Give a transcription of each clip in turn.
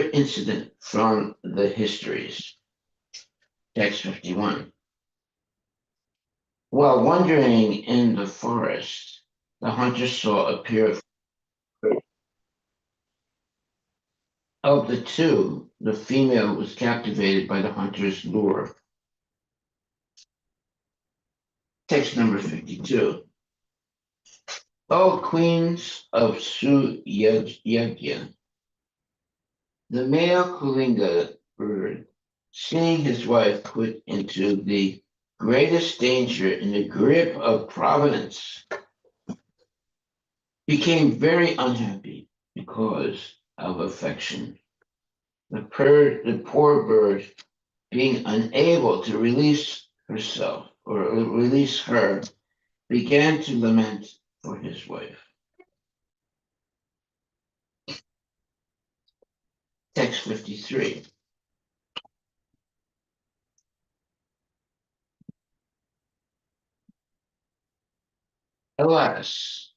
incident from the histories. Text 51. While wandering in the forest, the hunter saw a pair of the two. The female was captivated by the hunter's lure. Text number 52. O queens of Suyagya, the male Kulinga bird, seeing his wife put into the greatest danger in the grip of providence, became very unhappy because of affection. The poor bird, being unable to release herself or release her, began to lament for his wife. Text 53. Alas,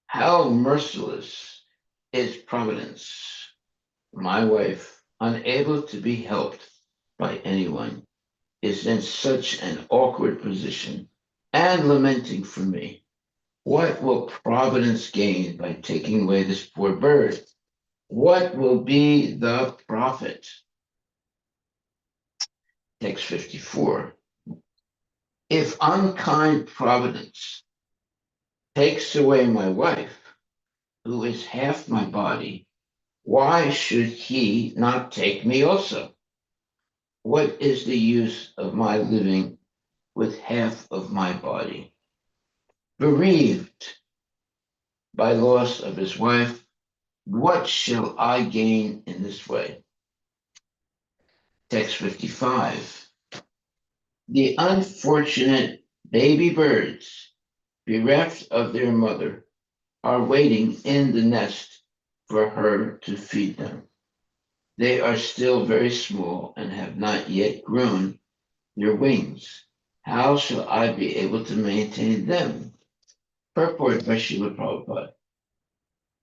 how merciless is providence! My wife, unable to be helped by anyone, is in such an awkward position and lamenting for me. What will Providence gain by taking away this poor bird? What will be the profit? Text 54. If unkind Providence takes away my wife, who is half my body, why should he not take me also? What is the use of my living with half of my body? Bereaved by loss of his wife, what shall I gain in this way? Text 55. The unfortunate baby birds, bereft of their mother, are waiting in the nest for her to feed them. They are still very small and have not yet grown their wings. How shall I be able to maintain them? Purport by Srila Prabhupada.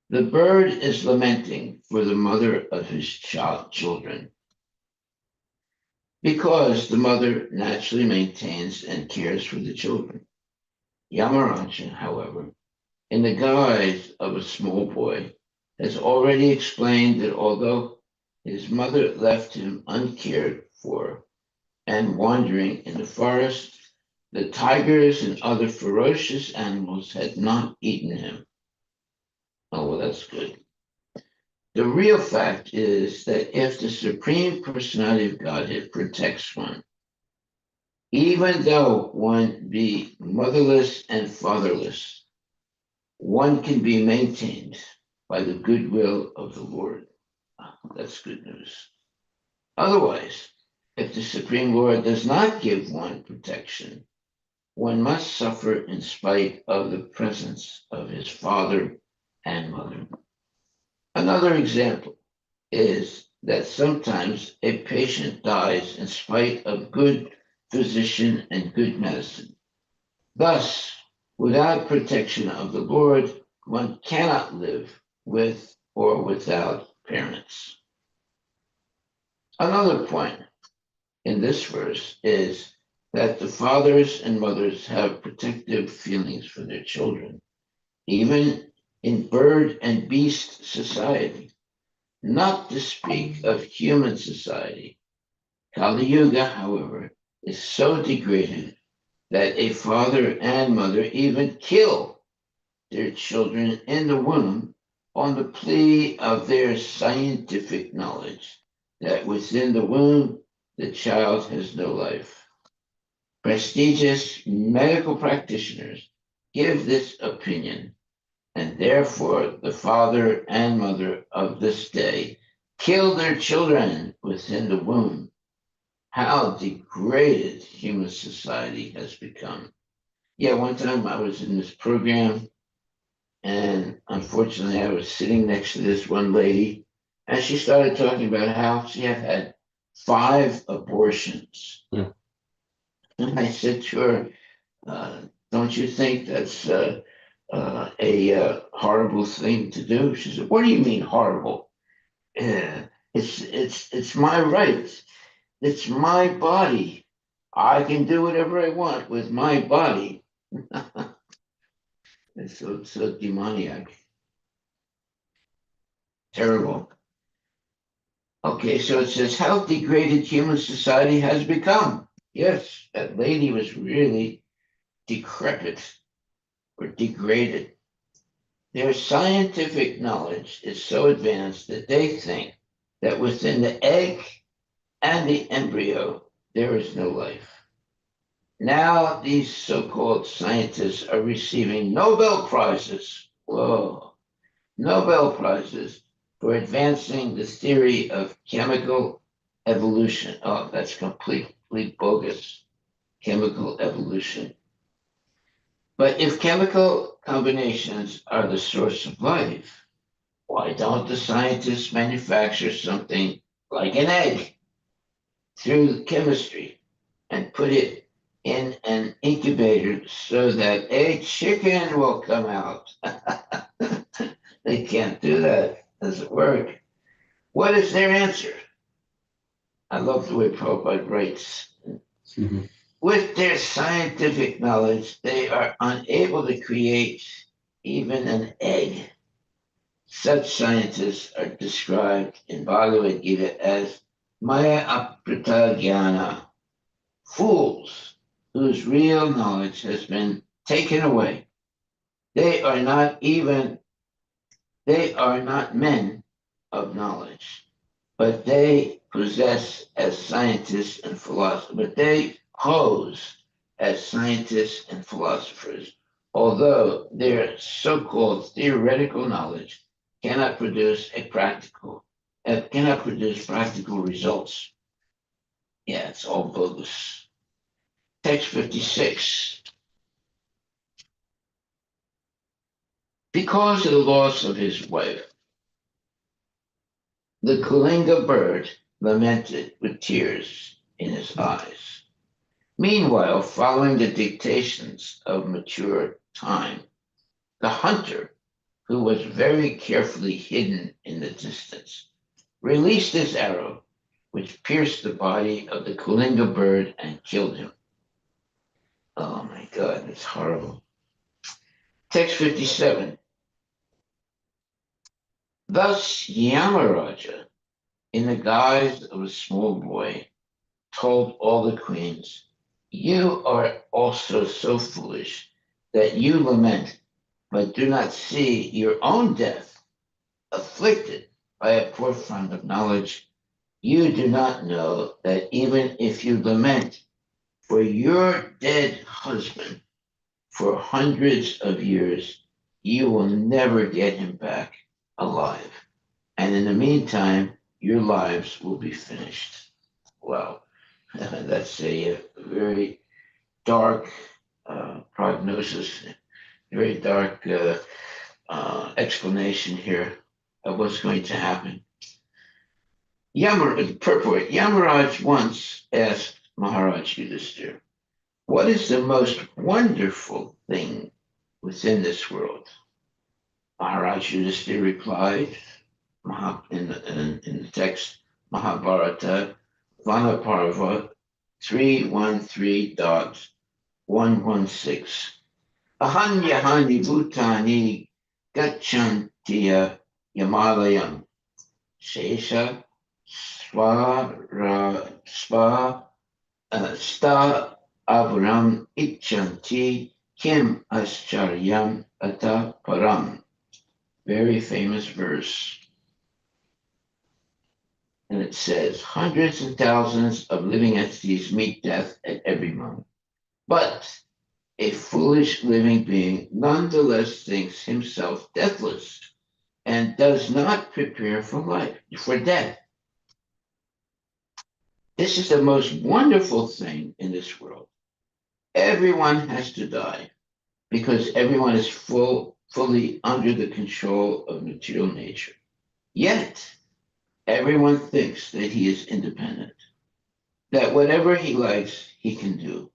The bird is lamenting for the mother of his children because the mother naturally maintains and cares for the children. Yamaraja, however, in the guise of a small boy, has already explained that although his mother left him uncared for and wandering in the forest, the tigers and other ferocious animals had not eaten him. Oh, well, that's good. The real fact is that if the Supreme Personality of Godhead protects one, even though one be motherless and fatherless, one can be maintained by the goodwill of the Lord. That's good news. Otherwise, if the Supreme Lord does not give one protection, one must suffer in spite of the presence of his father and mother. Another example is that sometimes a patient dies in spite of good physician and good medicine. Thus, without protection of the Lord, one cannot live with or without parents. Another point in this verse is that the fathers and mothers have protective feelings for their children, even in bird and beast society, not to speak of human society. Kali Yuga, however, is so degraded that a father and mother even kill their children in the womb on the plea of their scientific knowledge that within the womb the child has no life. Prestigious medical practitioners give this opinion, and therefore the father and mother of this day kill their children within the womb. How degraded human society has become. Yeah, one time I was in this program, and unfortunately I was sitting next to this one lady, and she started talking about how she had 5 abortions. Yeah. And I said to her, don't you think that's a horrible thing to do? She said, what do you mean horrible? It's my right. It's my body. I can do whatever I want with my body. It's so demoniac. Terrible. Okay, so it says how degraded human society has become. Yes, that lady was really decrepit or degraded. Their scientific knowledge is so advanced that they think that within the egg and the embryo, there is no life. Now, these so called scientists are receiving Nobel Prizes. Whoa, Nobel Prizes for advancing the theory of chemical evolution. Oh, that's completely bogus. Chemical evolution. But if chemical combinations are the source of life, why don't the scientists manufacture something like an egg through chemistry and put it in an incubator so that a chicken will come out? They can't do that. Doesn't work. What is their answer? I love the way Prabhupada writes. Mm-hmm. With their scientific knowledge, they are unable to create even an egg. Such scientists are described in Bhagavad Gita as Maya Aprita Jnana, fools whose real knowledge has been taken away. They are not even, they are not men of knowledge, but they possess as scientists and philosophers, but they pose as scientists and philosophers, although their so-called theoretical knowledge cannot produce practical results. Yeah, it's all bogus. Text 56. Because of the loss of his wife, the Kulinga bird lamented with tears in his eyes. Meanwhile, following the dictations of mature time, the hunter, who was very carefully hidden in the distance, released his arrow, which pierced the body of the Kulinga bird and killed him. Oh my God, it's horrible. Text 57. Thus Yamaraja, in the guise of a small boy, told all the queens, "You are also so foolish that you lament, but do not see your own death. Afflicted by a poor fund of knowledge, you do not know that even if you lament for your dead husband for hundreds of years, you will never get him back alive. And in the meantime, your lives will be finished." Wow, that's a very dark prognosis, very dark explanation here of what's going to happen. Purport. Yamaraj once asked Maharaj Yudhisthira, "What is the most wonderful thing within this world?" Maharaj Yudhisthira replied in the text Mahabharata, Vanaparva 313.116. Ahanyahani bhutani gachantiya yamalayam shesha sta avaram ichanti kim ascharyam ata param. Very famous verse. And it says, hundreds and thousands of living entities meet death at every moment. But a foolish living being nonetheless thinks himself deathless and does not prepare for life, for death. This is the most wonderful thing in this world. Everyone has to die because everyone is fully under the control of material nature. Yet, everyone thinks that he is independent, that whatever he likes, he can do,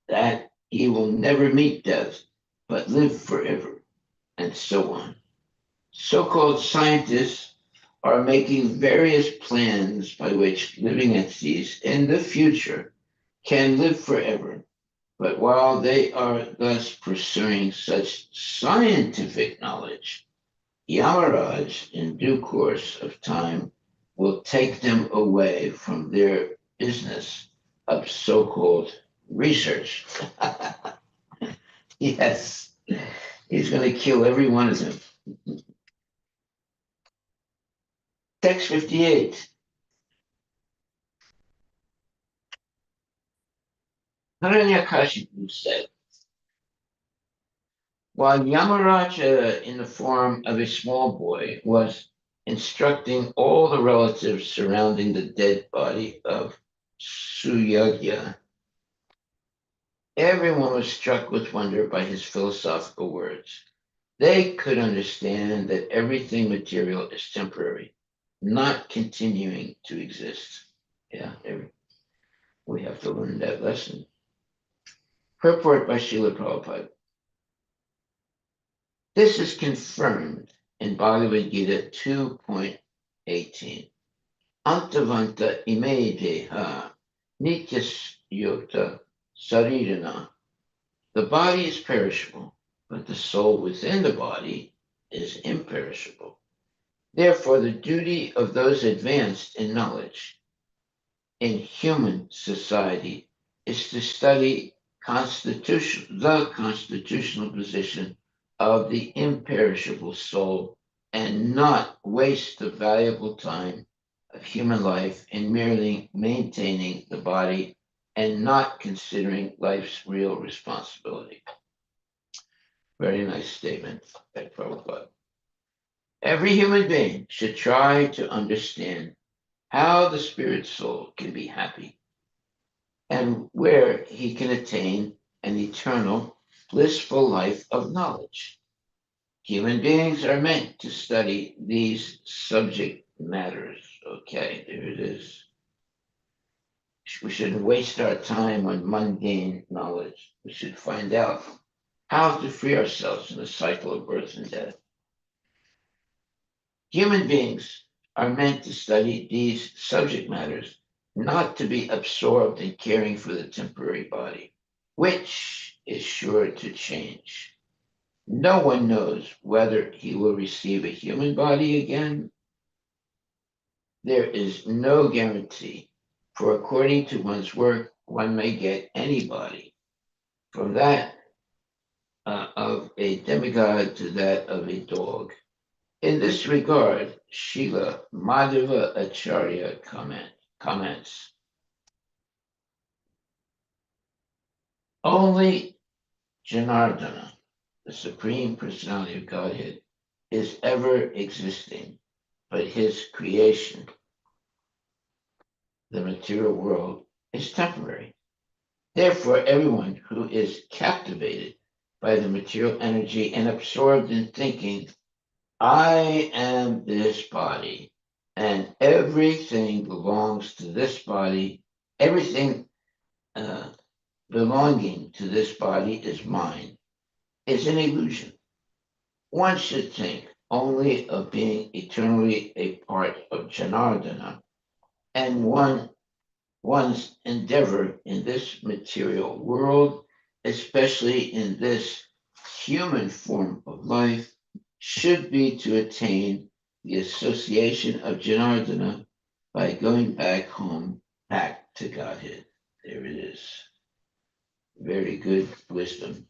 that he will never meet death, but live forever, and so on. So-called scientists are making various plans by which living entities in the future can live forever. But while they are thus pursuing such scientific knowledge, Yamaraj, in due course of time, will take them away from their business of so called research. Yes, he's going to kill every one of them. Text 58. Hiranyakashipu said, while Yamaraja, in the form of a small boy, was instructing all the relatives surrounding the dead body of Suyagya, everyone was struck with wonder by his philosophical words. They could understand that everything material is temporary, not continuing to exist. Yeah, we have to learn that lesson. Purport by Srila Prabhupada. This is confirmed in Bhagavad Gita 2.18. Antavanta ime deha nityas sarirana. The body is perishable, but the soul within the body is imperishable. Therefore, the duty of those advanced in knowledge in human society is to study the constitutional position of the imperishable soul and not waste the valuable time of human life in merely maintaining the body and not considering life's real responsibility. Very nice statement by Prabhupada. Every human being should try to understand how the spirit soul can be happy and where he can attain an eternal, blissful life of knowledge. Human beings are meant to study these subject matters. Okay, there it is. We shouldn't waste our time on mundane knowledge. We should find out how to free ourselves from the cycle of birth and death. Human beings are meant to study these subject matters, not to be absorbed in caring for the temporary body, which is sure to change. No one knows whether he will receive a human body again. There is no guarantee, for according to one's work, one may get any body, from that of a demigod to that of a dog. In this regard, Srila Madhava Acharya comments, only Janardana, the Supreme Personality of Godhead, is ever existing, but his creation, the material world, is temporary. Therefore, everyone who is captivated by the material energy and absorbed in thinking, I am this body, and everything belongs to this body, everything belonging to this body is mine, is an illusion. One should think only of being eternally a part of Janardana, and one's endeavor in this material world, especially in this human form of life, should be to attain the association of Janardana by going back home, back to Godhead. There it is. Very good wisdom.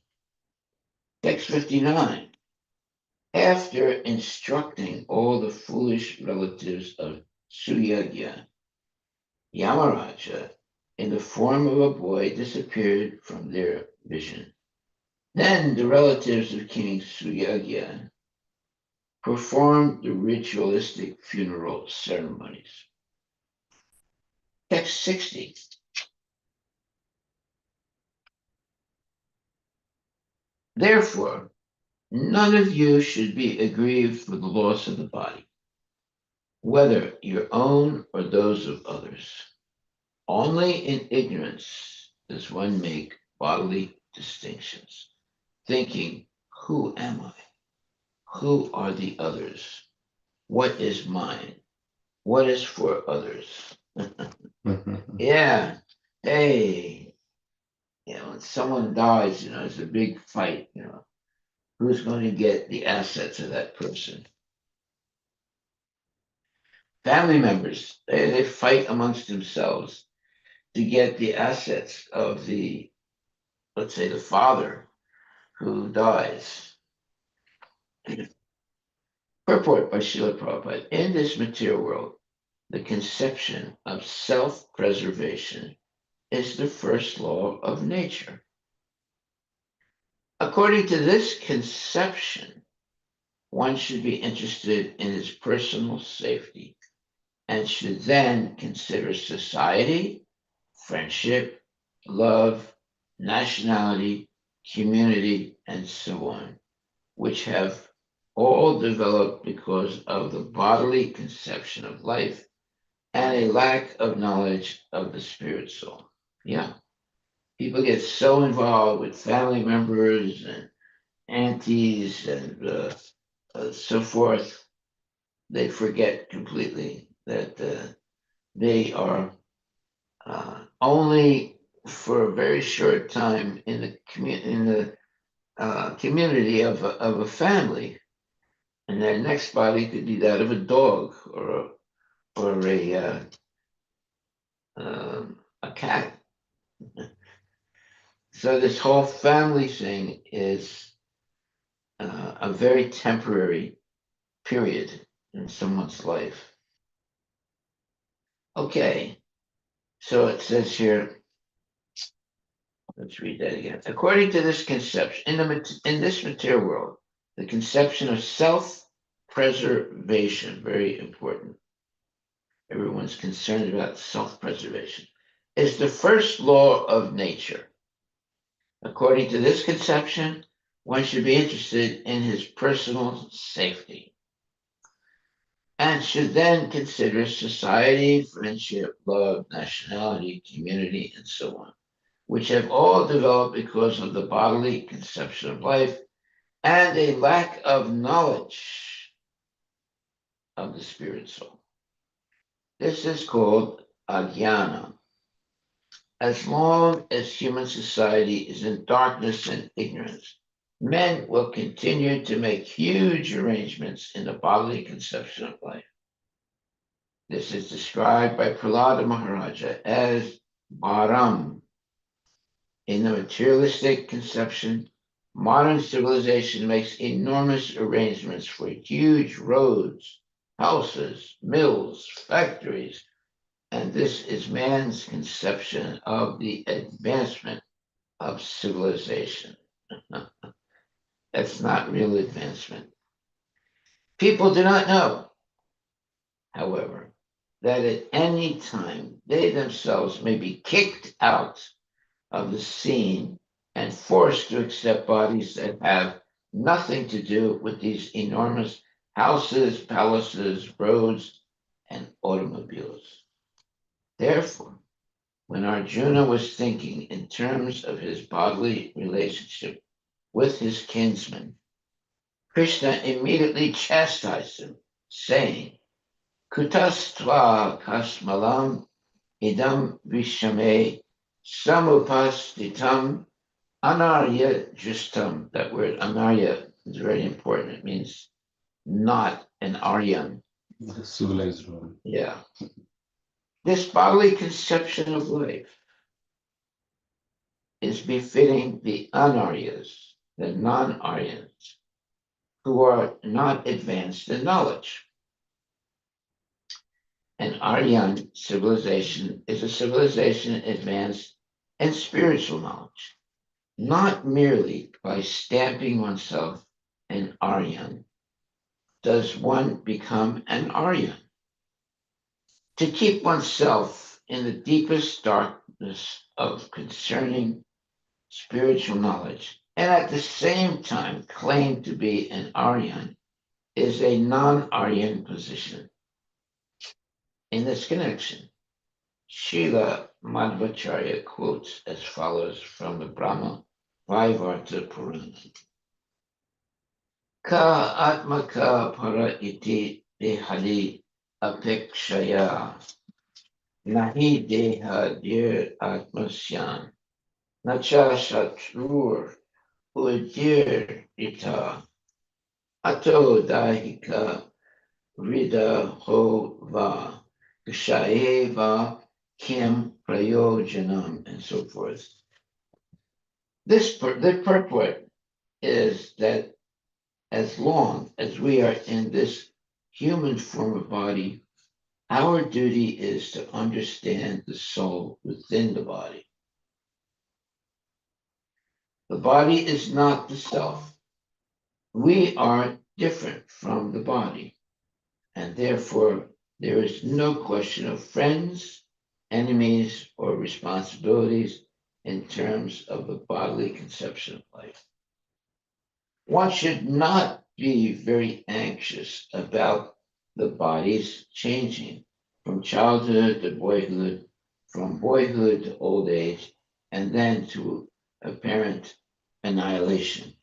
Text 59. After instructing all the foolish relatives of Suyagya, Yamaraja, in the form of a boy, disappeared from their vision. Then the relatives of King Suyagya performed the ritualistic funeral ceremonies. Text 60. Therefore, none of you should be aggrieved for the loss of the body, whether your own or those of others. Only in ignorance does one make bodily distinctions, thinking, who am I? Who are the others? what is mine, what is for others. Yeah. Hey, when someone dies, it's a big fight, who's going to get the assets of that person? Family members, they fight amongst themselves to get the assets of let's say, the father who dies. Purport by Srila Prabhupada. In this material world, the conception of self-preservation is the first law of nature. According to this conception, one should be interested in his personal safety and should then consider society, friendship, love, nationality, community, and so on, which have all developed because of the bodily conception of life and a lack of knowledge of the spirit soul. Yeah. People get so involved with family members and aunties and so forth, they forget completely that they are only for a very short time in the community of a family, and their next body could be that of a dog or a cat. So this whole family thing is a very temporary period in someone's life. Okay, so it says here, let's read that again. According to this conception, in this material world, the conception of self-preservation, very important. Everyone's concerned about self-preservation, is the first law of nature. According to this conception, one should be interested in his personal safety and should then consider society, friendship, love, nationality, community, and so on, which have all developed because of the bodily conception of life and a lack of knowledge of the spirit soul. This is called ajnana. As long as human society is in darkness and ignorance, men will continue to make huge arrangements in the bodily conception of life. This is described by Prahlada Maharaja as Bharam. In the materialistic conception, modern civilization makes enormous arrangements for huge roads, houses, mills, factories, and this is man's conception of the advancement of civilization. That's not real advancement. People do not know, however, that at any time they themselves may be kicked out of the scene and forced to accept bodies that have nothing to do with these enormous houses, palaces, roads, and automobiles. Therefore, when Arjuna was thinking in terms of his bodily relationship with his kinsman, Krishna immediately chastised him, saying, Kutastva kasmalam idam vishame samupastitam anarya justam. That word anarya is very important. It means not an Aryan. The civilized one. Yeah. This bodily conception of life is befitting the anaryas, the non-Aryans, who are not advanced in knowledge. An Aryan civilization is a civilization advanced in spiritual knowledge, not merely by stamping oneself an Aryan does one become an Aryan. To keep oneself in the deepest darkness of concerning spiritual knowledge and at the same time claim to be an Aryan is a non-Aryan position. In this connection, Srila Madhvacharya quotes as follows from the Brahma Vaivarta Purana. Ka atmaka para iti Behali apekshaya nahi deha dir atmasyan nacha shatrur udir ita ato dahika Rida Hova Kshaeva Kim Prayojanam and so forth. The purport is that as long as we are in this human form of body, our duty is to understand the soul within the body. The body is not the self. We are different from the body. And therefore, there is no question of friends, enemies, or responsibilities in terms of the bodily conception of life. One should not be very anxious about the body's changing from childhood to boyhood, from boyhood to old age, and then to apparent annihilation.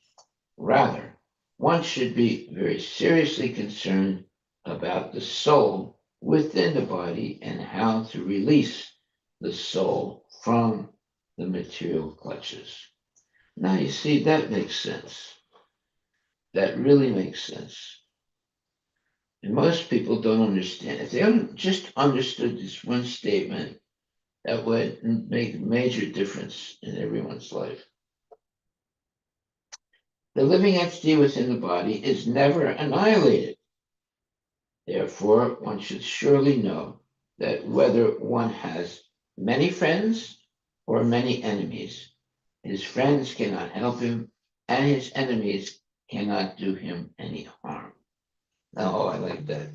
Rather, one should be very seriously concerned about the soul within the body and how to release the soul from the material clutches. Now, you see, that makes sense. That really makes sense. And most people don't understand. If they just understood this one statement, that would make a major difference in everyone's life. The living entity within the body is never annihilated. Therefore, one should surely know that whether one has many friends or many enemies, his friends cannot help him and his enemies cannot do him any harm. Oh, I like that.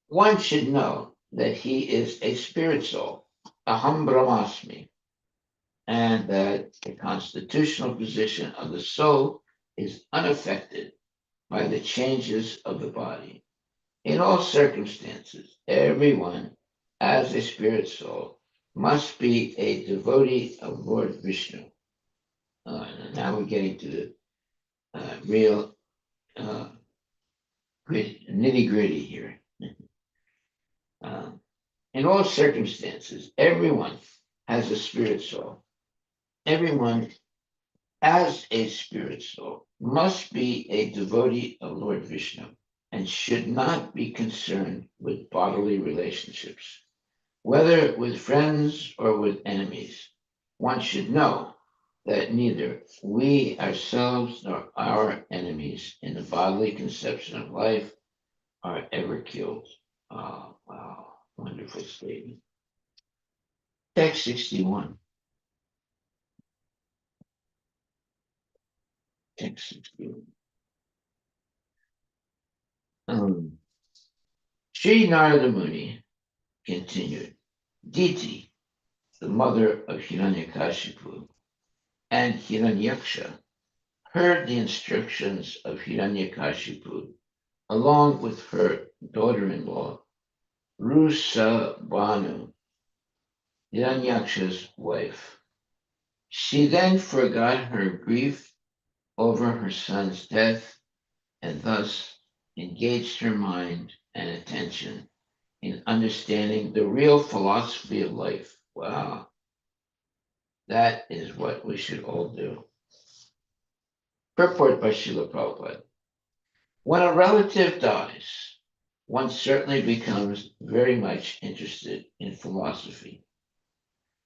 One should know that he is a spirit soul, aham brahmasmi, and that the constitutional position of the soul is unaffected by the changes of the body. In all circumstances, everyone, as a spirit soul, must be a devotee of Lord Vishnu. Now we're getting to the real nitty gritty here. In all circumstances, everyone has a spirit soul. Everyone, as a spirit soul, must be a devotee of Lord Vishnu and should not be concerned with bodily relationships. Whether with friends or with enemies, one should know that neither we ourselves nor our enemies in the bodily conception of life are ever killed. Oh, wow, wonderful statement. Text 61. Text 61. Sri Narada Muni continued, Diti, the mother of Hiranyakashipu, and Hiranyaksha heard the instructions of Hiranyakashipu along with her daughter-in-law, Rusabanu, Hiranyaksha's wife. She then forgot her grief over her son's death and thus engaged her mind and attention in understanding the real philosophy of life. Wow, that is what we should all do. Purport by Srila Prabhupada. When a relative dies, one certainly becomes very much interested in philosophy.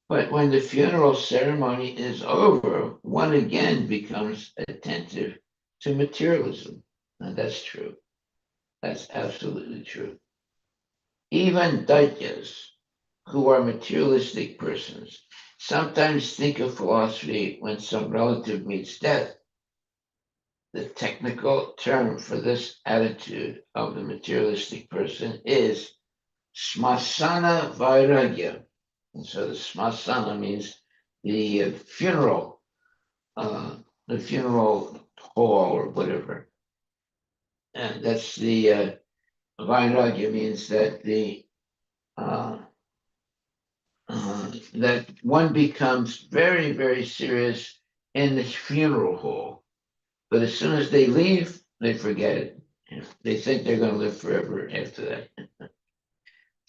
But when the funeral ceremony is over, one again becomes attentive to materialism. And that's true. That's absolutely true. Even Daityas, who are materialistic persons, sometimes think of philosophy when some relative meets death. The technical term for this attitude of the materialistic person is smasana vairagya. And so the smasana means the funeral hall or whatever. And that's the vairagya means that that one becomes very, very serious in the funeral hall. But as soon as they leave, they forget it. They think they're going to live forever after that.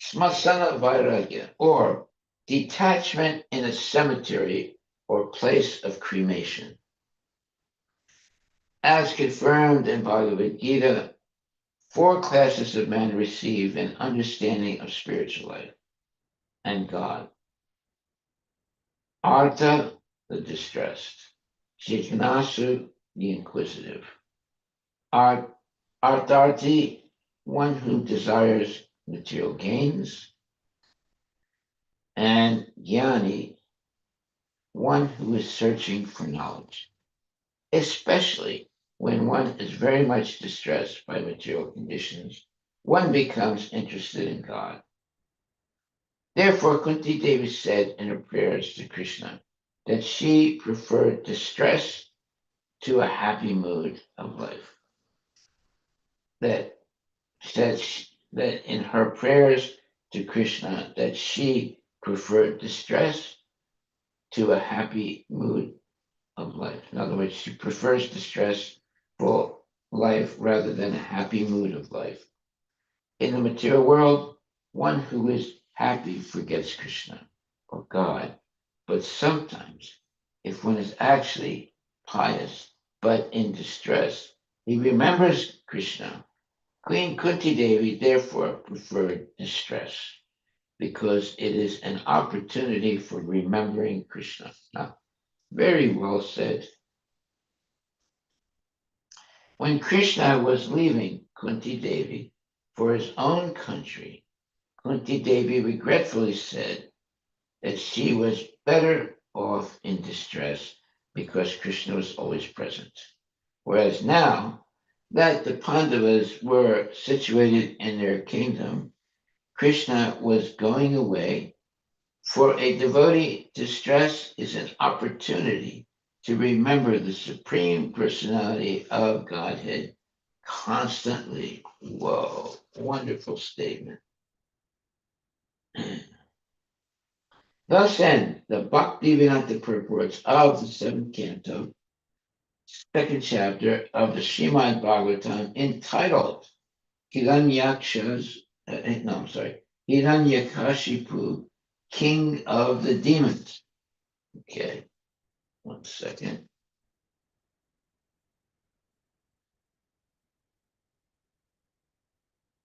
Smasana Vairagya, or detachment in a cemetery or place of cremation. As confirmed in Bhagavad Gita, 4 classes of men receive an understanding of spiritual life and God. Artha, the distressed. Jignasu, the inquisitive. Artharthi, one who desires material gains. And Jnani, one who is searching for knowledge, especially when one is very much distressed by material conditions, one becomes interested in God. Therefore, Kunti Devi said in her prayers to Krishna that she preferred distress to a happy mood of life. That said that in her prayers to Krishna that she preferred distress to a happy mood of life. In other words, she prefers distressful life rather than a happy mood of life. In the material world, one who is happy forgets Krishna or God. But sometimes, if one is actually pious but in distress, he remembers Krishna. Queen Kunti Devi therefore preferred distress because it is an opportunity for remembering Krishna. Now, very well said. When Krishna was leaving Kunti Devi for his own country, Kunti Devi regretfully said that she was better off in distress because Krishna was always present. Whereas now that the Pandavas were situated in their kingdom, Krishna was going away. For a devotee, distress is an opportunity to remember the Supreme Personality of Godhead constantly. Whoa, wonderful statement. Thus end the Bhaktivedanta purports of the 7th canto, 2nd chapter of the Srimad Bhagavatam, entitled Hiranyakashipu, King of the Demons. Okay, 1 second.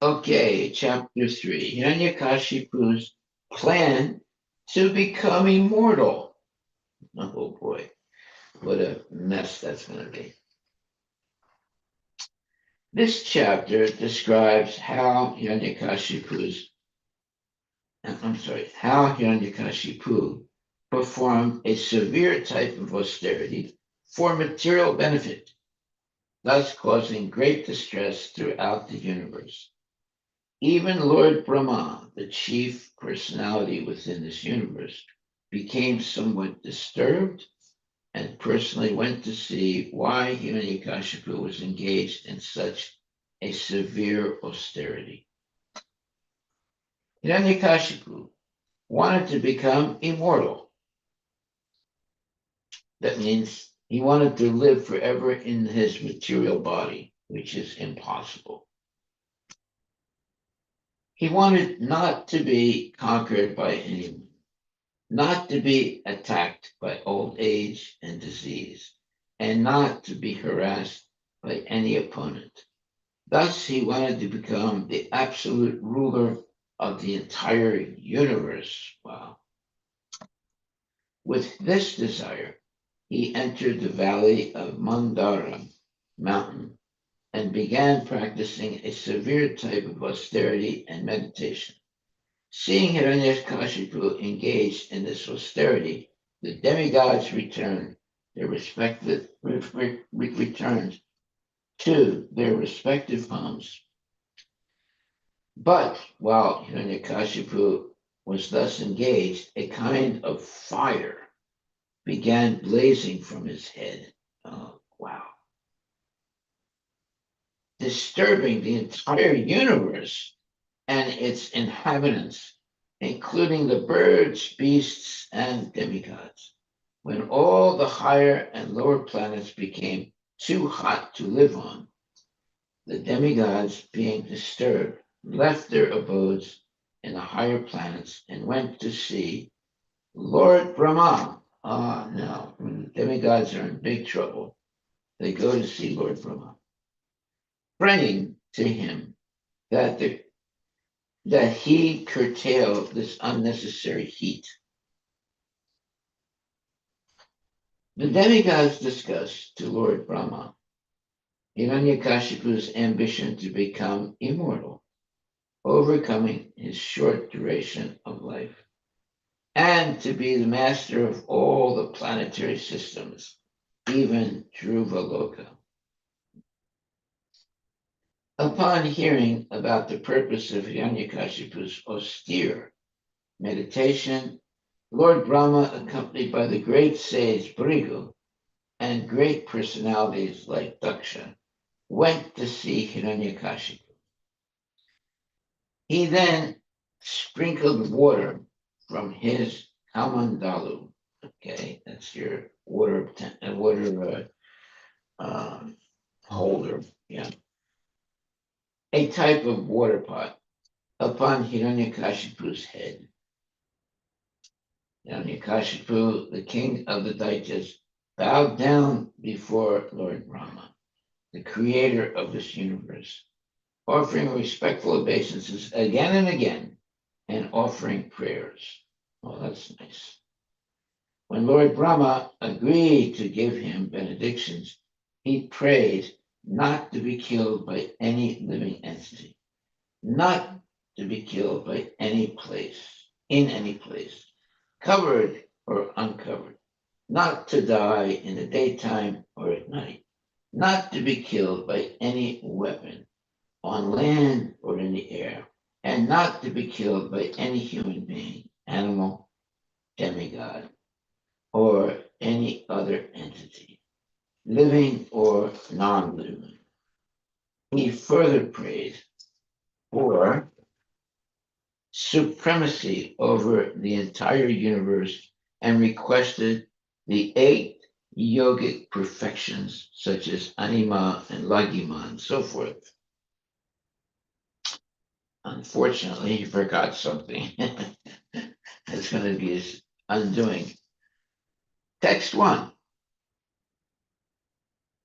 Okay, chapter 3. Hiranyakashipu's plan to become immortal. Oh boy, what a mess that's going to be. This chapter describes how Hiranyakashipu performed a severe type of austerity for material benefit, thus causing great distress throughout the universe. Even Lord Brahma, the chief personality within this universe, became somewhat disturbed and personally went to see why Hiranyakashipu was engaged in such a severe austerity. Hiranyakashipu wanted to become immortal. That means he wanted to live forever in his material body, which is impossible. He wanted not to be conquered by anyone, not to be attacked by old age and disease, and not to be harassed by any opponent. Thus, he wanted to become the absolute ruler of the entire universe. Wow. With this desire, he entered the valley of Mandara mountain and began practicing a severe type of austerity and meditation. Seeing Hiranyakashipu engaged in this austerity, the demigods returned to their respective homes. But while Hiranyakashipu was thus engaged, a kind of fire began blazing from his head. Oh, wow. Disturbing the entire universe and its inhabitants, including the birds, beasts, and demigods. When all the higher and lower planets became too hot to live on, the demigods, being disturbed, left their abodes in the higher planets and went to see Lord Brahma. Ah, no, when the demigods are in big trouble, they go to see Lord Brahma, praying to him that he curtail this unnecessary heat. The demigods discussed to Lord Brahma Hiranyakashipu's ambition to become immortal, overcoming his short duration of life, and to be the master of all the planetary systems, even Dhruvaloka. Upon hearing about the purpose of Hiranyakashipu's austere meditation, Lord Brahma, accompanied by the great sage Bhrigu and great personalities like Daksha, went to see Hiranyakashipu. He then sprinkled water from his kamandalu. Okay, that's your water holder. Yeah, a type of water pot upon Hiranyakashipu's head. Hiranyakashipu, the king of the Daityas, bowed down before Lord Brahma, the creator of this universe, offering respectful obeisances again and again, and offering prayers. Oh, that's nice. When Lord Brahma agreed to give him benedictions, he prayed not to be killed by any living entity, not to be killed by any place, in any place, covered or uncovered, not to die in the daytime or at night, not to be killed by any weapon, on land or in the air, and not to be killed by any human being, animal, demigod, or any other entity, living or non-living. He further prayed for supremacy over the entire universe and requested the 8 yogic perfections, such as anima and lagima and so forth. Unfortunately, he forgot something. That's going to be his undoing. Text 1.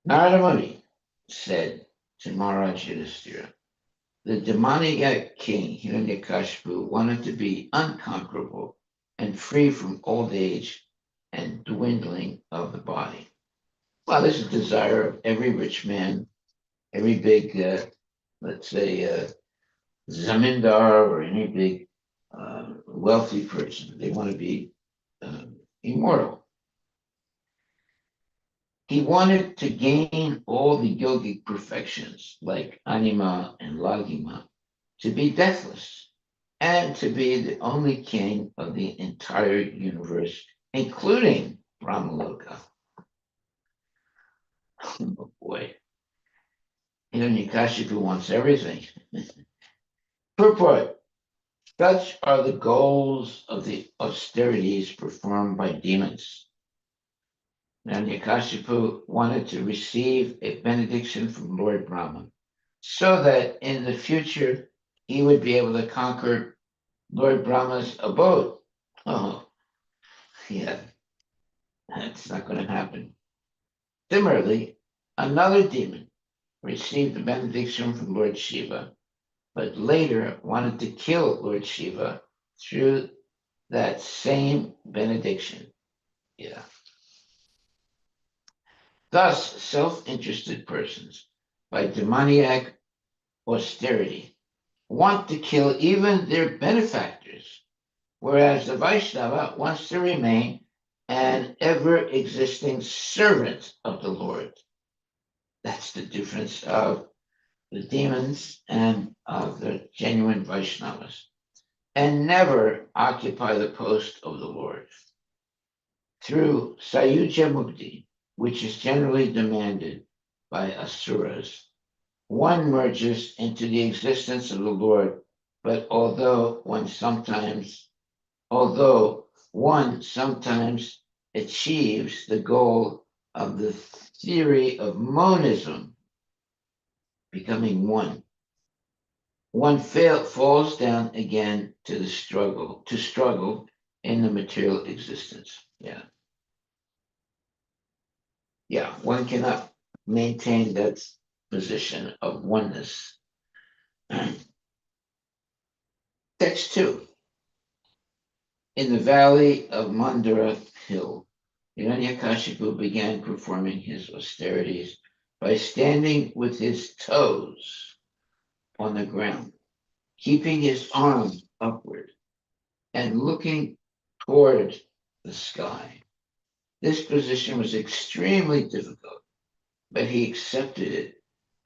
Narada Muni said to Maharaj Yudhishthira, the demoniac king Hiranyakashipu wanted to be unconquerable and free from old age and dwindling of the body. Well, this is the desire of every rich man, every big, let's say, zamindar or any big wealthy person. They want to be immortal. He wanted to gain all the yogic perfections like anima and lagima, to be deathless, and to be the only king of the entire universe, including Brahmaloka. Oh boy. Hiranyakashipu wants everything. Purport. Such are the goals of the austerities performed by demons. Hiranyakashipu wanted to receive a benediction from Lord Brahma, so that in the future he would be able to conquer Lord Brahma's abode. Oh, yeah, that's not going to happen. Similarly, another demon received a benediction from Lord Shiva, but later wanted to kill Lord Shiva through that same benediction. Yeah. Thus, self-interested persons, by demoniac austerity, want to kill even their benefactors, whereas the Vaishnava wants to remain an ever-existing servant of the Lord. That's the difference of the demons and of the genuine Vaishnavas, and never occupy the post of the Lord. Through Sayuja Mukti, which is generally demanded by asuras, one merges into the existence of the Lord, but although one sometimes achieves the goal of the theory of monism, becoming one. Falls down again to struggle in the material existence. Yeah. Yeah. One cannot maintain that position of oneness. Text 2. In the valley of Mandara Hill, Hiranyakashipu began performing his austerities by standing with his toes on the ground, keeping his arms upward and looking toward the sky. This position was extremely difficult, but he accepted it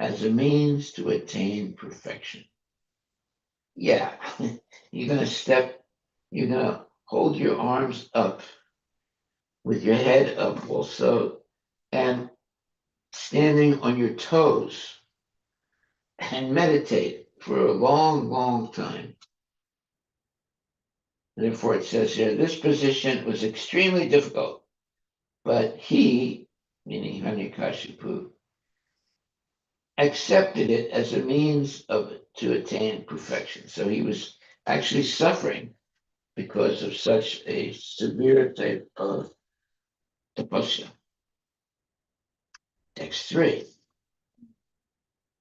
as a means to attain perfection. Yeah, you're going to you're going to hold your arms up with your head up also and standing on your toes and meditate for a long, long time. Therefore, it says here, this position was extremely difficult, but he, meaning Hiranyakashipu, accepted it as a means to attain perfection. So he was actually suffering because of such a severe type of tapasya. Text 3.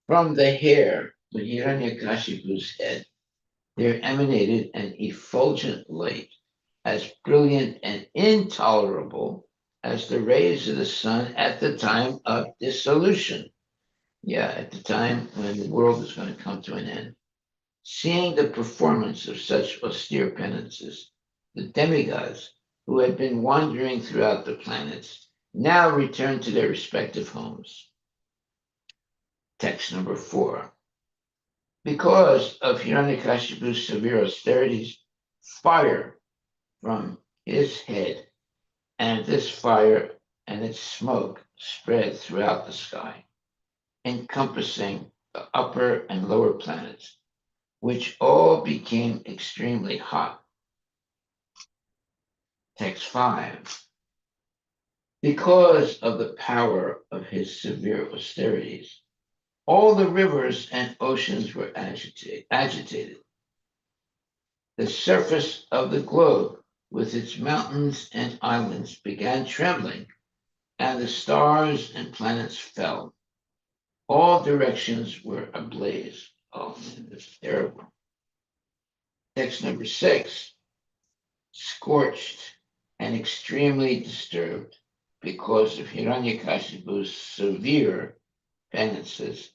From the hair of Hiranyakashipu's head, there emanated an effulgent light as brilliant and intolerable as the rays of the sun at the time of dissolution. Yeah, at the time when the world is going to come to an end. Seeing the performance of such austere penances, the demigods who had been wandering throughout the planets now returned to their respective homes. Text number 4. Because of Hiranyakashipu's severe austerities, fire from his head, and this fire and its smoke spread throughout the sky, encompassing the upper and lower planets, which all became extremely hot. Text 5. Because of the power of his severe austerities, all the rivers and oceans were agitated. The surface of the globe, with its mountains and islands, began trembling, and the stars and planets fell. All directions were ablaze. Oh man, that's terrible. Text number 6. Scorched and extremely disturbed because of Hiranyakashipu's severe penances,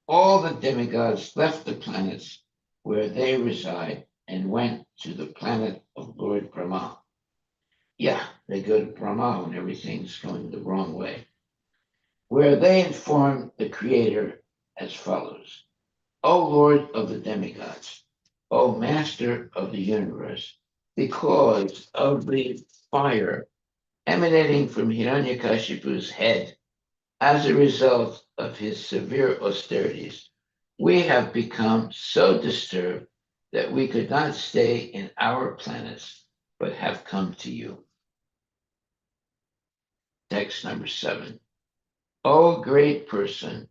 all the demigods left the planets where they reside and went to the planet of Lord Brahma. Yeah, they go to Brahma when everything's going the wrong way, where they inform the Creator as follows: O Lord of the demigods, O Master of the universe, because of the fire emanating from Hiranyakashipu's head as a result of his severe austerities, we have become so disturbed that we could not stay in our planets, but have come to you. Text number 7. O great person,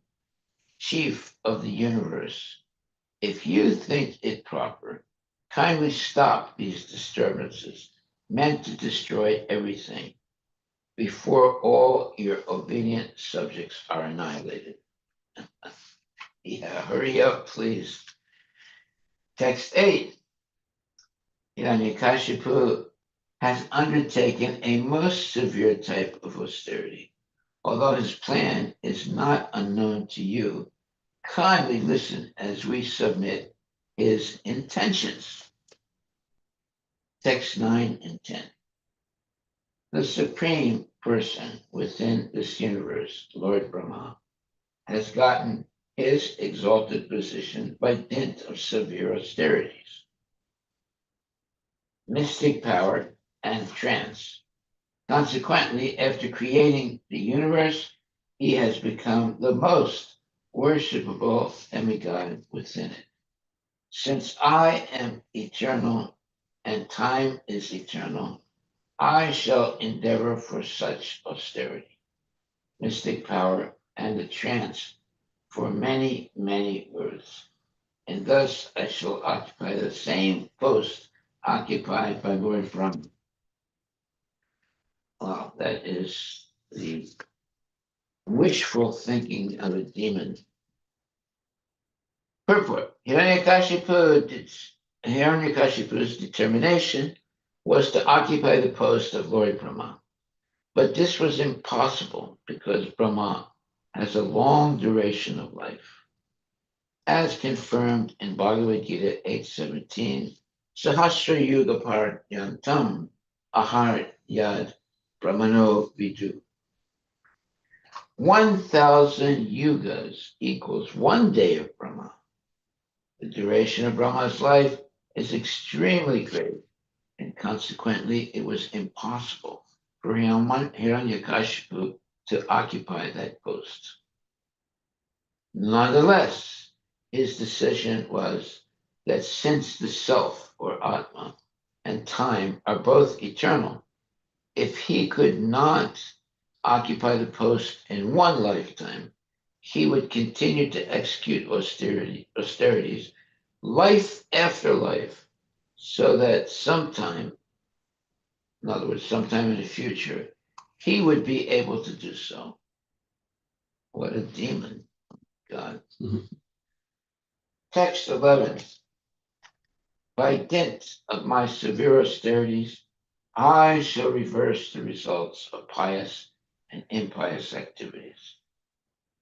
chief of the universe, if you think it proper, kindly stop these disturbances meant to destroy everything before all your obedient subjects are annihilated. Yeah, hurry up, please. Text 8. Hiranyakashipu has undertaken a most severe type of austerity. Although his plan is not unknown to you, kindly listen as we submit his intentions. Text 9 and 10. The Supreme Person within this universe, Lord Brahma, has gotten his exalted position by dint of severe austerities, mystic power, and trance. Consequently, after creating the universe, he has become the most worshipable demigod within it. Since I am eternal and time is eternal, I shall endeavor for such austerity, mystic power, and the trance for many, many words. And thus I shall occupy the same post occupied by Lord Brahma. Wow, that is the wishful thinking of a demon. Purport. Hiranyakashipu's determination was to occupy the post of Lord Brahma. But this was impossible because Brahma has a long duration of life. As confirmed in Bhagavad Gita 8:17, Sahasra Yuga Paryantam Ahar Yad Brahmano Vidu. 1,000 yugas equals 1 day of Brahma. The duration of Brahma's life is extremely great, and consequently, it was impossible for Hiranyakashipu to occupy that post. Nonetheless, his decision was that since the self, or Atma, and time are both eternal, if he could not occupy the post in one lifetime, he would continue to execute austerities life after life, so that sometime, in other words, sometime in the future, he would be able to do so. What a demon, God. Text 11. By dint of my severe austerities, I shall reverse the results of pious and impious activities.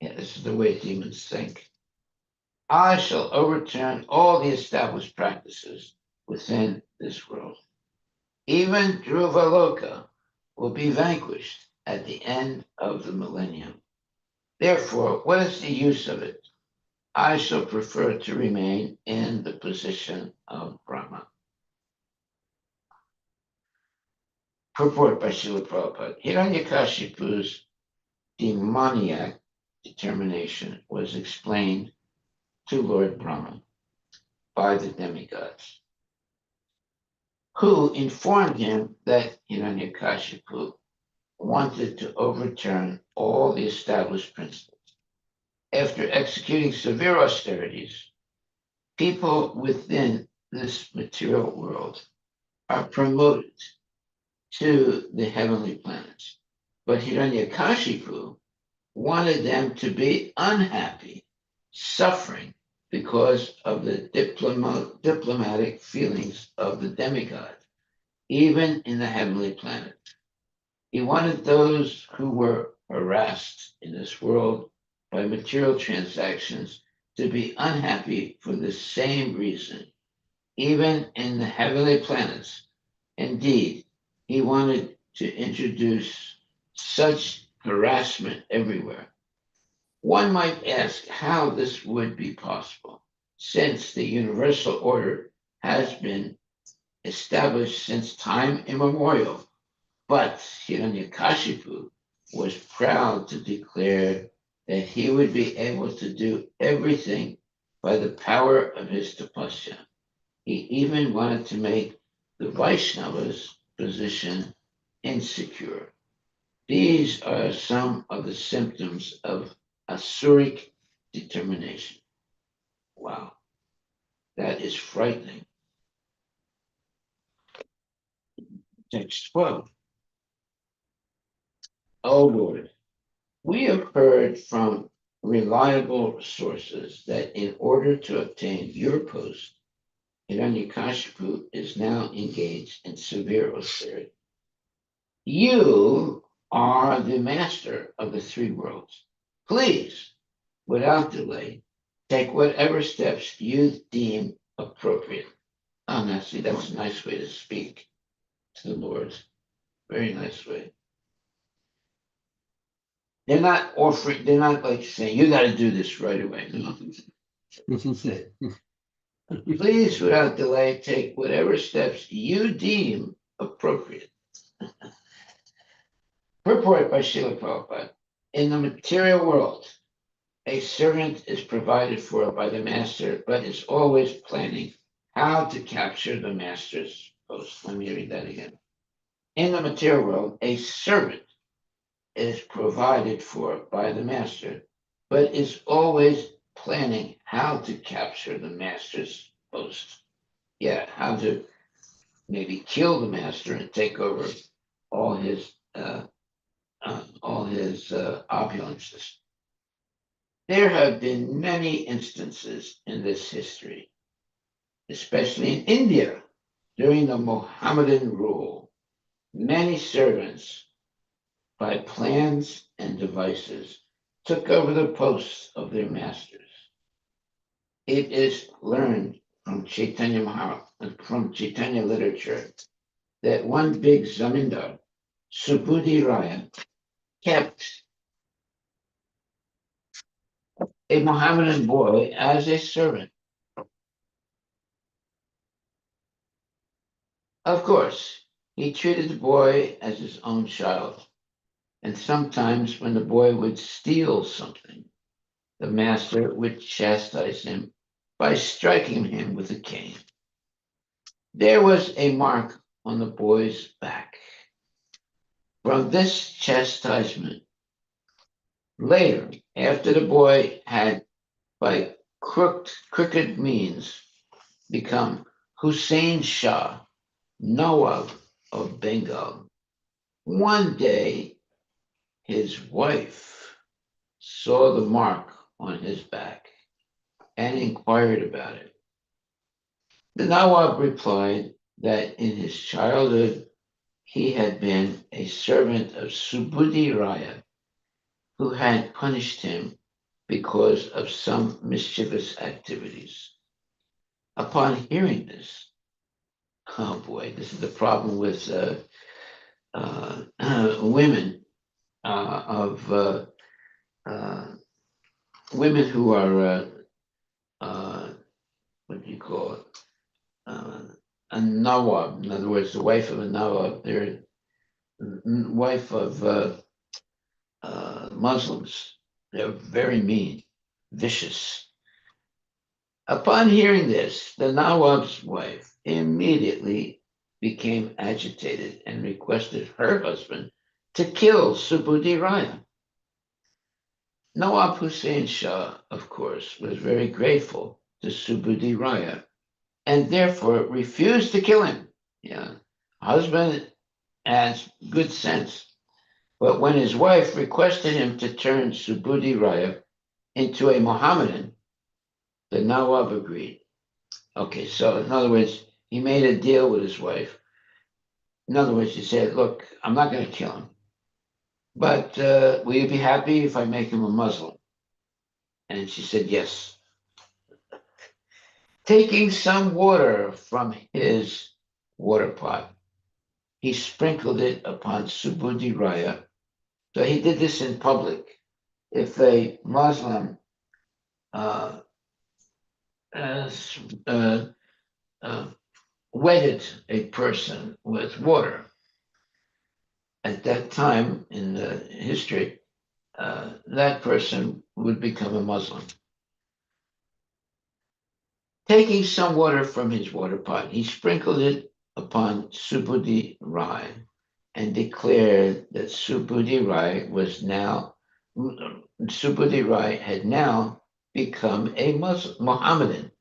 Yeah, this is the way demons think. I shall overturn all the established practices within this world. Even Dhruvaloka will be vanquished at the end of the millennium. Therefore, what is the use of it? I shall prefer to remain in the position of Brahma. Purport by Srila Prabhupada. Hiranyakashipu's demoniac determination was explained to Lord Brahma by the demigods, who informed him that Hiranyakashipu wanted to overturn all the established principles. After executing severe austerities, people within this material world are promoted to the heavenly planets. But Hiranyakashipu wanted them to be unhappy, suffering because of the diplomatic feelings of the demigod, even in the heavenly planet. He wanted those who were harassed in this world by material transactions to be unhappy for the same reason, even in the heavenly planets. Indeed, he wanted to introduce such harassment everywhere. One might ask how this would be possible, since the universal order has been established since time immemorial. But Hiranyakashipu was proud to declare that he would be able to do everything by the power of his tapasya. He even wanted to make the Vaishnavas' position insecure. These are some of the symptoms of Asuric determination. Wow, that is frightening. Text 12. O Lord, we have heard from reliable sources that in order to obtain your post, Hiranyakashipu is now engaged in severe austerity. You are the master of the three worlds. Please, without delay, take whatever steps you deem appropriate. Oh, now see, that's a nice way to speak to the Lord. Very nice way. They're not offering, they're not like saying, you got to do this right away. No. Please, without delay, take whatever steps you deem appropriate. Purport by Srila Prabhupada. In the material world, a servant is provided for by the master, but is always planning how to capture the master's post. Let me read that again. In the material world, a servant is provided for by the master, but is always planning how to capture the master's post. Yeah, how to maybe kill the master and take over all his opulences. There have been many instances in this history, especially in India during the Mohammedan rule. Many servants, by plans and devices, took over the posts of their masters. It is learned from Chaitanya Maharaj, from Chaitanya literature, that one big zamindar, Subudhi Raya, kept a Mohammedan boy as a servant. Of course, he treated the boy as his own child, and sometimes when the boy would steal something, the master would chastise him by striking him with a cane. There was a mark on the boy's back. From this chastisement, later, after the boy had, by crooked means, become Hussein Shah, Nawab of Bengal, one day his wife saw the mark on his back and inquired about it. The Nawab replied that in his childhood he had been a servant of Subudhi Raya, who had punished him because of some mischievous activities. Upon hearing this, oh boy, this is the problem with women of women who are what do you call it? A nawab. In other words, the wife of a nawab. They're wife of Muslims. They're very mean, vicious. Upon hearing this, the nawab's wife immediately became agitated and requested her husband to kill Subudhi Raya. Nawab Hussein Shah, of course, was very grateful to Subudhi Raya and therefore refused to kill him. Yeah, husband has good sense. But when his wife requested him to turn Subudhi Raya into a Mohammedan, the Nawab agreed. Okay, so in other words, he made a deal with his wife. In other words, he said, look, I'm not going to kill him, but will you be happy if I make him a Muslim? And she said, yes. Taking some water from his water pot, he sprinkled it upon Subudhi Raya. So he did this in public. If a Muslim uh, uh, uh, uh, wetted a person with water, at that time in the history, that person would become a Muslim. Taking some water from his water pot, he sprinkled it upon Subudhi Rai and declared that Subudhi Rai had now become a Muslim, Mohammedan.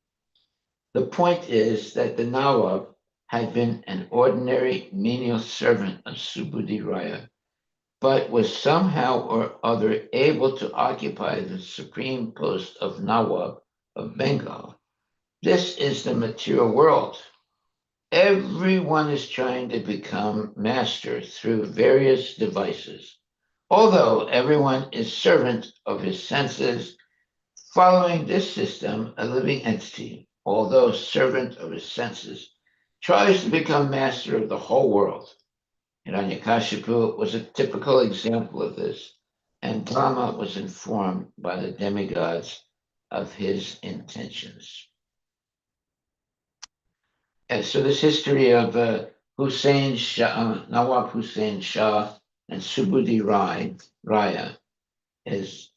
The point is that the Nawab had been an ordinary menial servant of Subudhi Raya, but was somehow or other able to occupy the supreme post of Nawab of Bengal. This is the material world. Everyone is trying to become master through various devices. Although everyone is servant of his senses, following this system, a living entity, although servant of his senses, tries to become master of the whole world. Hiranyakashipu was a typical example of this, and Brahma was informed by the demigods of his intentions. And so this history of Hussein Shah, Nawab Hussein Shah and Subudhi Raya is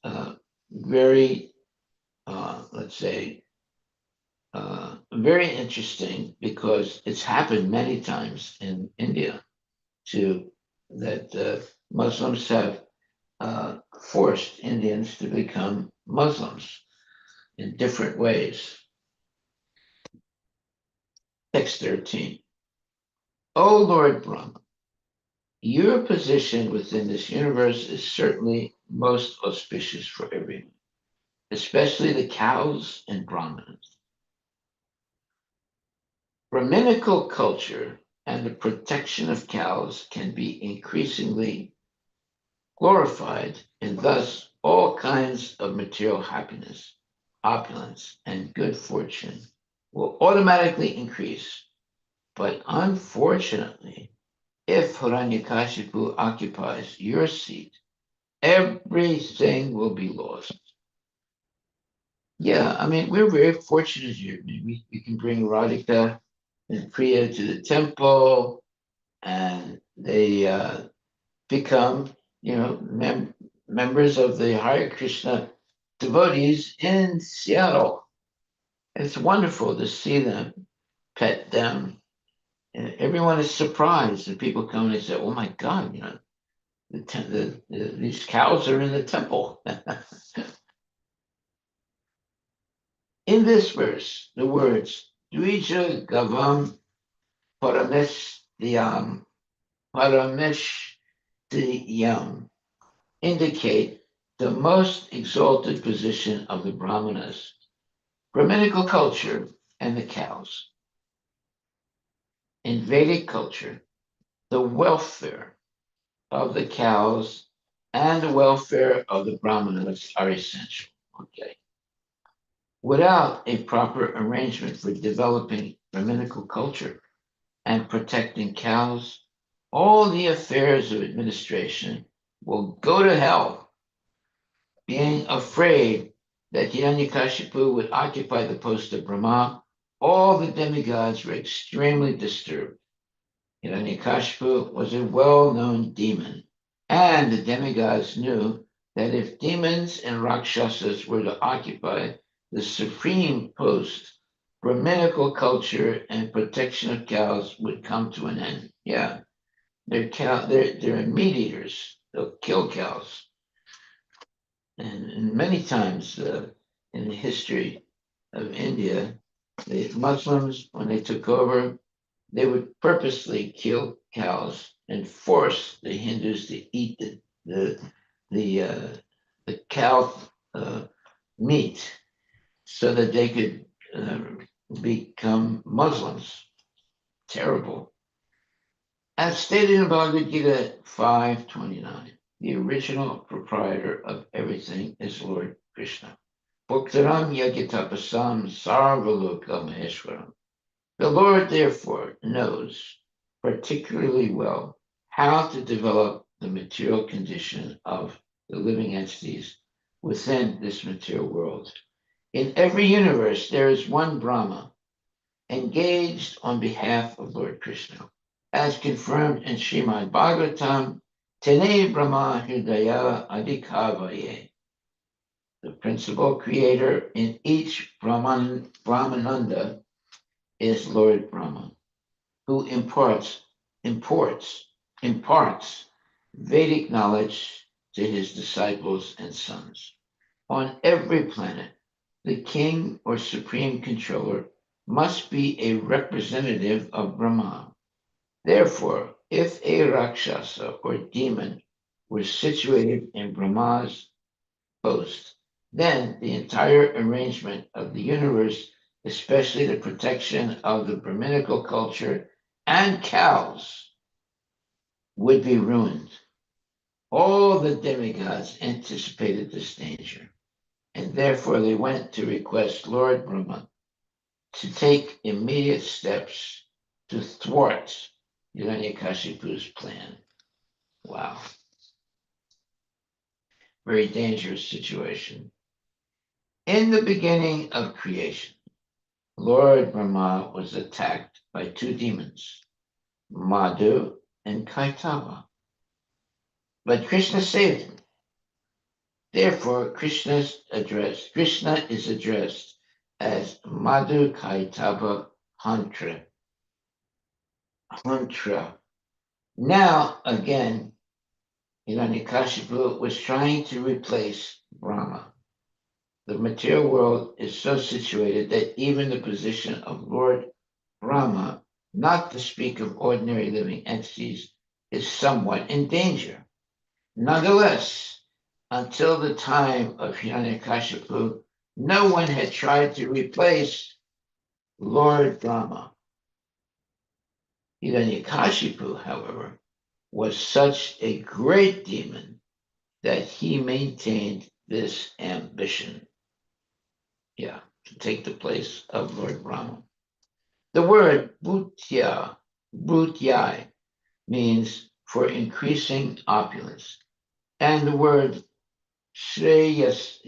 very, let's say, very interesting because it's happened many times in India too, that Muslims have forced Indians to become Muslims in different ways. Text 13. O Lord Brahma, your position within this universe is certainly most auspicious for everyone, especially the cows and Brahmanas. Brahminical culture and the protection of cows can be increasingly glorified, and thus all kinds of material happiness, opulence, and good fortune will automatically increase. But unfortunately, if Hiranyakashipu occupies your seat, everything will be lost. Yeah, I mean, we're very fortunate here. I mean, we can bring Radhika and Priya to the temple, and they become, members of the Hare Krishna devotees in Seattle. It's wonderful to see them, pet them. And everyone is surprised, and people come and they say, "Oh my God, these cows are in the temple." In this verse, the words "Dvija Gavam Parameshyam Parameshyam" indicate the most exalted position of the Brahmanas, Brahminical culture, and the cows. In Vedic culture, the welfare of the cows and the welfare of the Brahmanas are essential. Okay. Without a proper arrangement for developing Brahminical culture and protecting cows, all the affairs of administration will go to hell. Being afraid that Hiranyakashipu would occupy the post of Brahma, all the demigods were extremely disturbed. Hiranyakashipu was a well-known demon, and the demigods knew that if demons and Rakshasas were to occupy the supreme post, Brahminical culture and protection of cows would come to an end. Yeah, they're meat eaters. They'll kill cows. And many times in the history of India, the Muslims, when they took over, they would purposely kill cows and force the Hindus to eat the cow meat so that they could become Muslims. Terrible. As stated in Bhagavad Gita 5:29, the original proprietor of everything is Lord Krishna. Bhaktaram yagitapasam sarvaloka maheshwaram. The Lord, therefore, knows particularly well how to develop the material condition of the living entities within this material world. In every universe, there is one Brahma engaged on behalf of Lord Krishna, as confirmed in Srimad Bhagavatam, Tene Brahma Hridaya Adhikavaye. The principal creator in each Brahmananda is Lord Brahma, who imparts Vedic knowledge to his disciples and sons. On every planet, the king or supreme controller must be a representative of Brahma. Therefore, if a Rakshasa or demon were situated in Brahma's post, then the entire arrangement of the universe, especially the protection of the Brahminical culture and cows, would be ruined. All the demigods anticipated this danger, and therefore they went to request Lord Brahma to take immediate steps to thwart Hiranyakashipu's plan. Wow. Very dangerous situation. In the beginning of creation, Lord Brahma was attacked by two demons, Madhu and Kaitava. But Krishna saved him. Therefore, Krishna is addressed as Madhu Kaitava Hantra. Now, again, Hiranyakashipu was trying to replace Brahma. The material world is so situated that even the position of Lord Brahma, not to speak of ordinary living entities, is somewhat in danger. Nonetheless, until the time of Hiranyakashipu, no one had tried to replace Lord Brahma. Hiranyakashipu, however, was such a great demon that he maintained this ambition. Yeah, to take the place of Lord Brahma. The word bhutyai, means for increasing opulence, and the word shreyase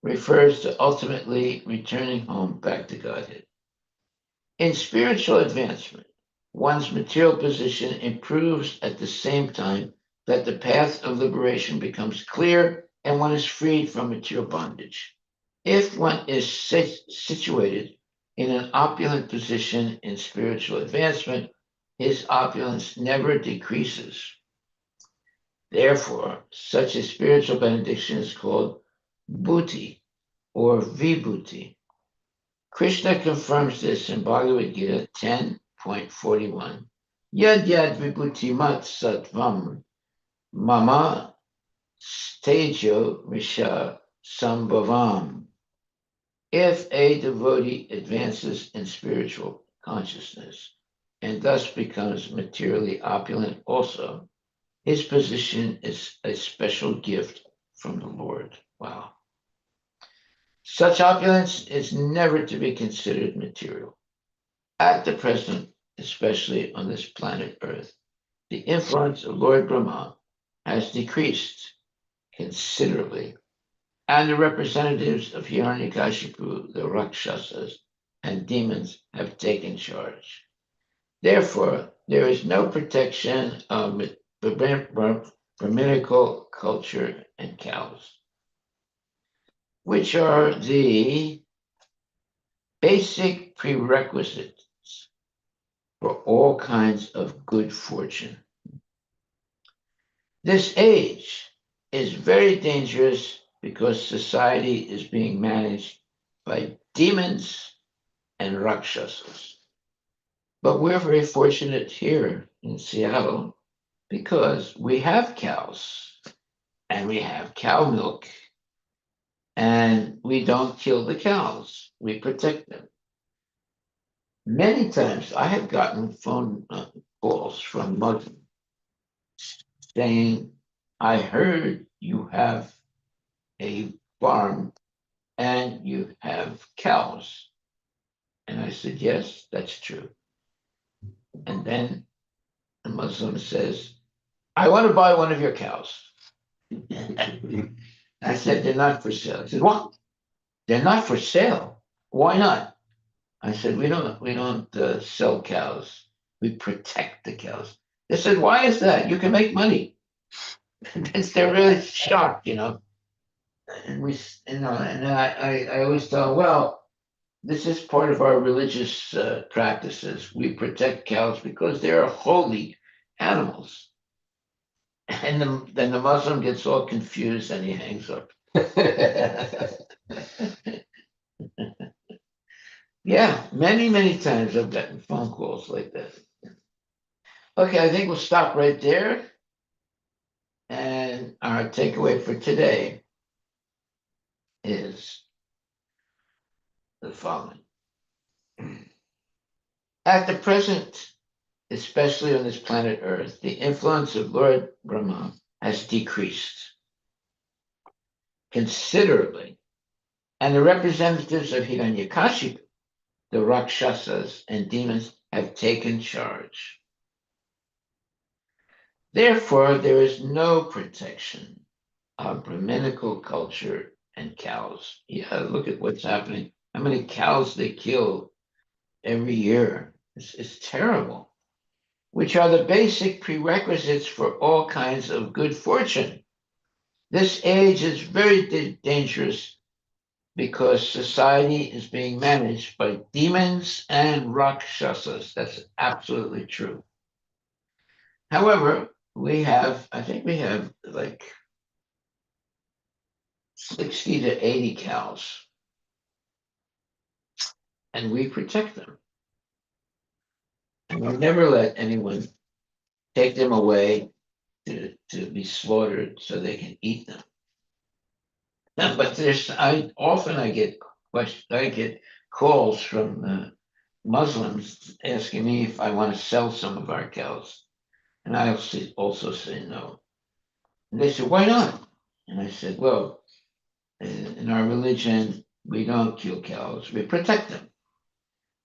refers to ultimately returning home back to Godhead. In spiritual advancement, one's material position improves at the same time that the path of liberation becomes clear and one is freed from material bondage. If one is situated in an opulent position in spiritual advancement, his opulence never decreases. Therefore, such a spiritual benediction is called bhuti or vibhuti. Krishna confirms this in Bhagavad Gita 10.41. Yad yad vibhuti mat sattvam mama stejo risha sambhavam. If a devotee advances in spiritual consciousness and thus becomes materially opulent also, his position is a special gift from the Lord. Wow. Such opulence is never to be considered material. At the present, especially on this planet Earth, the influence of Lord Brahma has decreased considerably, and the representatives of Hiranyakashipu, the Rakshasas, and demons have taken charge. Therefore, there is no protection of Brahminical culture and cows, which are the basic prerequisites for all kinds of good fortune. This age is very dangerous because society is being managed by demons and Rakshasas. But we're very fortunate here in Seattle because we have cows and we have cow milk and we don't kill the cows. We protect them. Many times I have gotten phone calls from Muslims saying, I heard you have a farm and you have cows. And I said, yes, that's true. And then the Muslim says, I want to buy one of your cows. I said, they're not for sale. He said, what? They're not for sale. Why not? I said, we don't sell cows. We protect the cows. They said, why is that? You can make money. They're really shocked, And I always tell them, well, this is part of our religious practices. We protect cows because they are holy animals. And then the Muslim gets all confused and he hangs up. Yeah, many, many times I've gotten phone calls like that. Okay, I think we'll stop right there. And our takeaway for today is the following. At the present, especially on this planet Earth, the influence of Lord Brahma has decreased considerably, and the representatives of Hiranyakashipu, the Rakshasas and demons, have taken charge. Therefore, there is no protection of Brahminical culture and cows. Yeah, look at what's happening. How many cows they kill every year. It's terrible. Which are the basic prerequisites for all kinds of good fortune. This age is very dangerous because society is being managed by demons and Rakshasas. That's absolutely true. However, I think we have like 60 to 80 cows, and we protect them. And we never let anyone take them away to be slaughtered so they can eat them. But I get questions, I get calls from Muslims asking me if I want to sell some of our cows, and I also say no. And they said, "Why not?" And I said, "Well, in our religion, we don't kill cows; we protect them."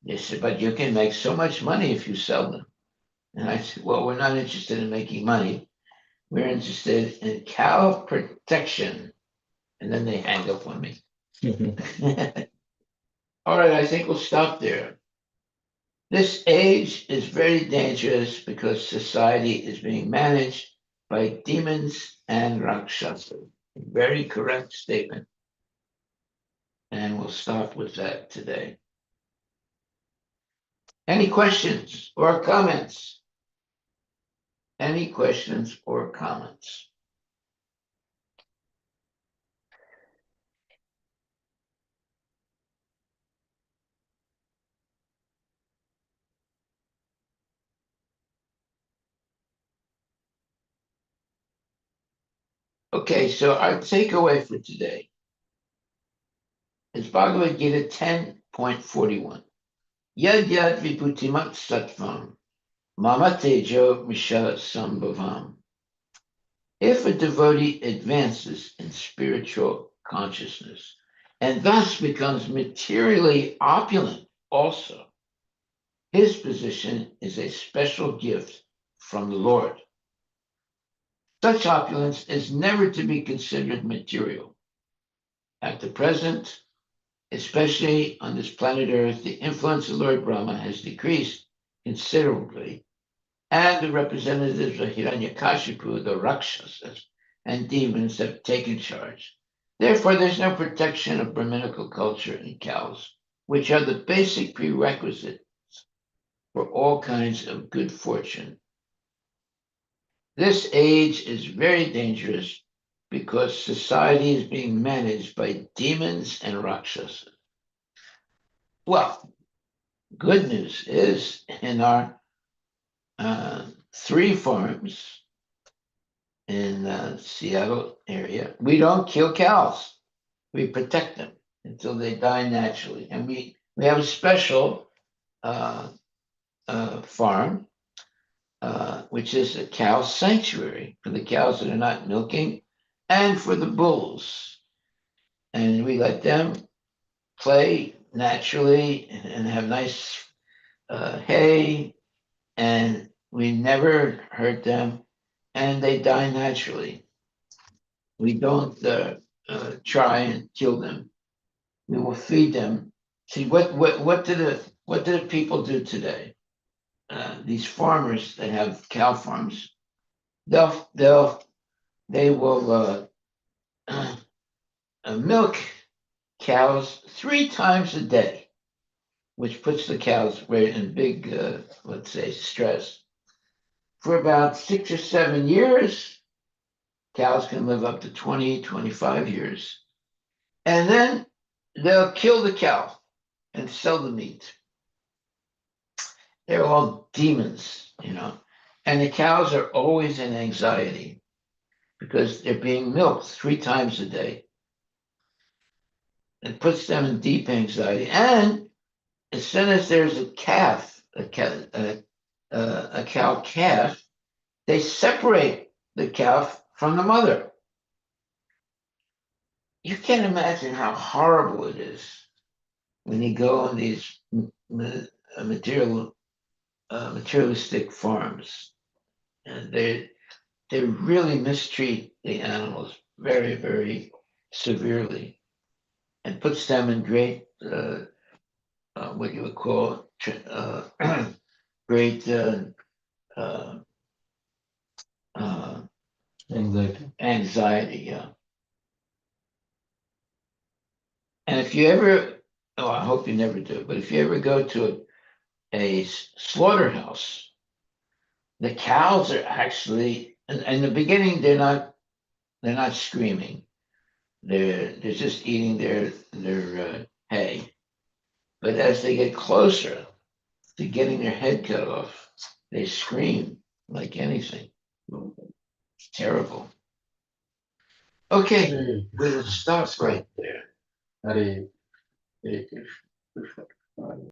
They said, "But you can make so much money if you sell them." And I said, "Well, we're not interested in making money. We're interested in cow protection." And then they hang up on me. All right, I think we'll stop there. This age is very dangerous because society is being managed by demons and rakshasas. Very correct statement. And we'll stop with that today. Any questions or comments? Any questions or comments? Okay, so our takeaway for today is Bhagavad Gita 10.41. Yad yad vibhutimat sattvam mama tejo misha sambhavam. If a devotee advances in spiritual consciousness and thus becomes materially opulent also, his position is a special gift from the Lord. Such opulence is never to be considered material. At the present, especially on this planet Earth, the influence of Lord Brahma has decreased considerably, and the representatives of Hiranyakashipu, the Rakshasas, and demons have taken charge. Therefore, there's no protection of Brahminical culture in cows, which are the basic prerequisite for all kinds of good fortune. This age is very dangerous because society is being managed by demons and Rakshasas. Well, good news is in our 3 farms in Seattle area, we don't kill cows. We protect them until they die naturally. And we have a special farm, which is a cow sanctuary for the cows that are not milking and for the bulls. And we let them play naturally and have nice hay, and we never hurt them, and they die naturally. We don't try and kill them. We will feed them. See what do the people do today? These farmers that have cow farms, they will milk cows 3 times a day, which puts the cows in big, let's say, stress. For about 6 or 7 years, cows can live up to 20, 25 years. And then they'll kill the cow and sell the meat. They're all demons, And the cows are always in anxiety because they're being milked 3 times a day. It puts them in deep anxiety. And as soon as there's a cow calf, they separate the calf from the mother. You can't imagine how horrible it is when you go on these materialistic farms, and they really mistreat the animals very, very severely, and puts them in great what you would call great Anxiety. anxiety. Yeah. And if you ever, I hope you never do, but if you ever go to a slaughterhouse, The cows are actually, in the beginning, they're not screaming. They're just eating their hay. But as they get closer to getting their head cut off, they scream like anything. It's terrible. Okay, Hare we'll stop right there. Hare Hare Krishna, Krishna Krishna.